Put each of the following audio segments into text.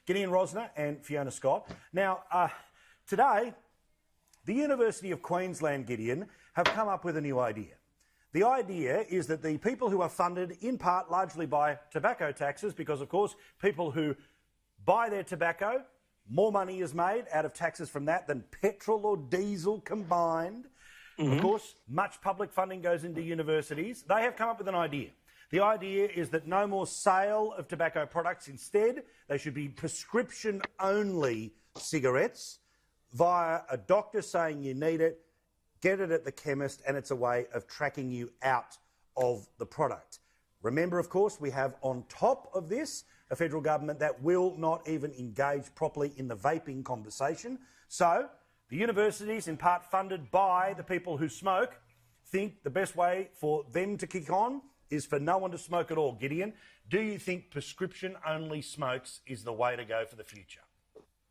Gideon Rosner and Fiona Scott. Now, today, the University of Queensland, Gideon, have come up with a new idea. The idea is that the people who are funded in part largely by tobacco taxes, because of course people who buy their tobacco, more money is made out of taxes from that than petrol or diesel combined. Of course, much public funding goes into universities. They have come up with an idea. The idea is that no more sale of tobacco products. Instead, they should be prescription-only cigarettes via a doctor saying you need it, get it at the chemist, and it's a way of tracking you out of the product. Remember, of course, we have on top of this a federal government that will not even engage properly in the vaping conversation. So the universities, in part funded by the people who smoke, think the best way for them to kick on is for no one to smoke at all. Gideon, do you think prescription-only smokes is the way to go for the future?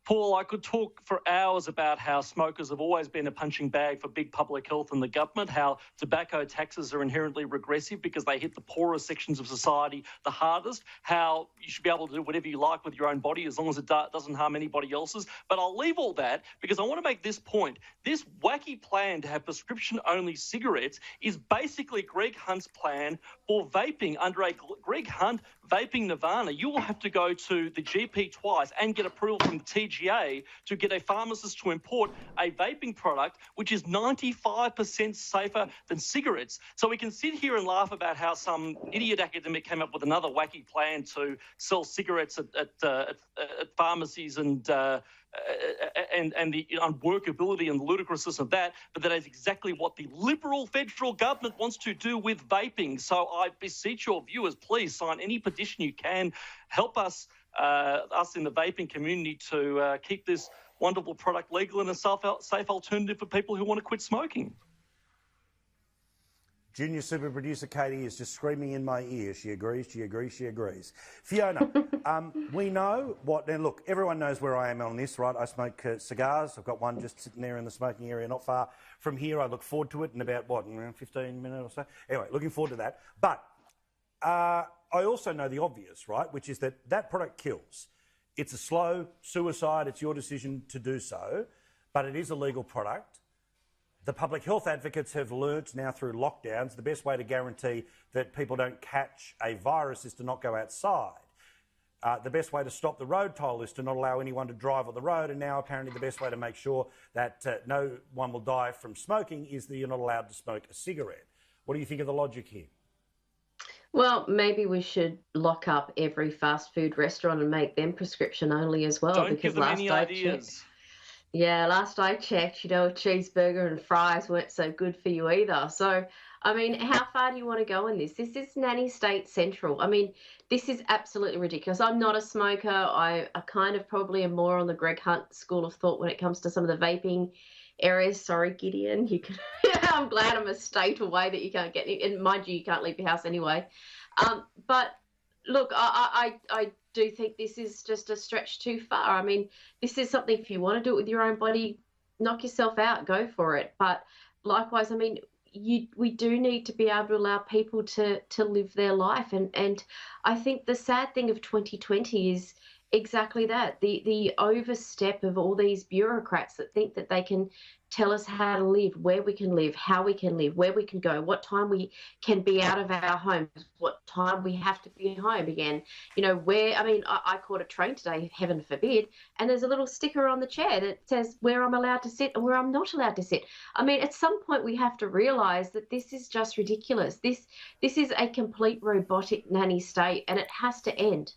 Paul, I could talk for hours about how smokers have always been a punching bag for big public health and the government, how tobacco taxes are inherently regressive because they hit the poorest sections of society the hardest, how you should be able to do whatever you like with your own body as long as it doesn't harm anybody else's. But I'll leave all that because I want to make this point. This wacky plan to have prescription-only cigarettes is basically Greg Hunt's plan for vaping. Under a Greg Hunt vaping nirvana, you will have to go to the GP twice and get approval from the TGA to get a pharmacist to import a vaping product which is 95% safer than cigarettes. So we can sit here and laugh about how some idiot academic came up with another wacky plan to sell cigarettes at pharmacies and the unworkability and ludicrousness of that, but that is exactly what the Liberal federal government wants to do with vaping. So I beseech your viewers, please sign any petition you can. Help us in the vaping community to keep this wonderful product legal and a safe alternative for people who want to quit smoking. Junior super producer Katie is just screaming in my ear. She agrees, she agrees, she agrees. Fiona, we know what... Now, look, everyone knows where I am on this, right? I smoke cigars. I've got one just sitting there in the smoking area not far from here. I look forward to it in about, around 15 minutes or so? Anyway, looking forward to that. But I also know the obvious, right, which is that product kills. It's a slow suicide. It's your decision to do so, but it is a legal product. The public health advocates have learnt now through lockdowns the best way to guarantee that people don't catch a virus is to not go outside. The best way to stop the road toll is to not allow anyone to drive on the road, and now apparently the best way to make sure that no one will die from smoking is that you're not allowed to smoke a cigarette. What do you think of the logic here? Well, maybe we should lock up every fast food restaurant and make them prescription only as well. Don't give them any ideas. Last I checked, a cheeseburger and fries weren't so good for you either. So, I mean, how far do you want to go in this? This is nanny state central. I mean, this is absolutely ridiculous. I'm not a smoker. I kind of probably am more on the Greg Hunt school of thought when it comes to some of the vaping areas. Sorry, Gideon. You can. I'm glad I'm a state away that you can't get any. And mind you can't leave your house anyway. But look, I do think this is just a stretch too far. I mean, this is something, if you want to do it with your own body, knock yourself out, go for it. But likewise, I mean, we do need to be able to allow people to live their life. And I think the sad thing of 2020 is exactly that, the overstep of all these bureaucrats that think that they can tell us how to live, where we can live, how we can live, where we can go, what time we can be out of our homes, what time we have to be home again. I caught a train today, heaven forbid, and there's a little sticker on the chair that says where I'm allowed to sit and where I'm not allowed to sit. I mean, at some point we have to realise that this is just ridiculous. This is a complete robotic nanny state, and it has to end.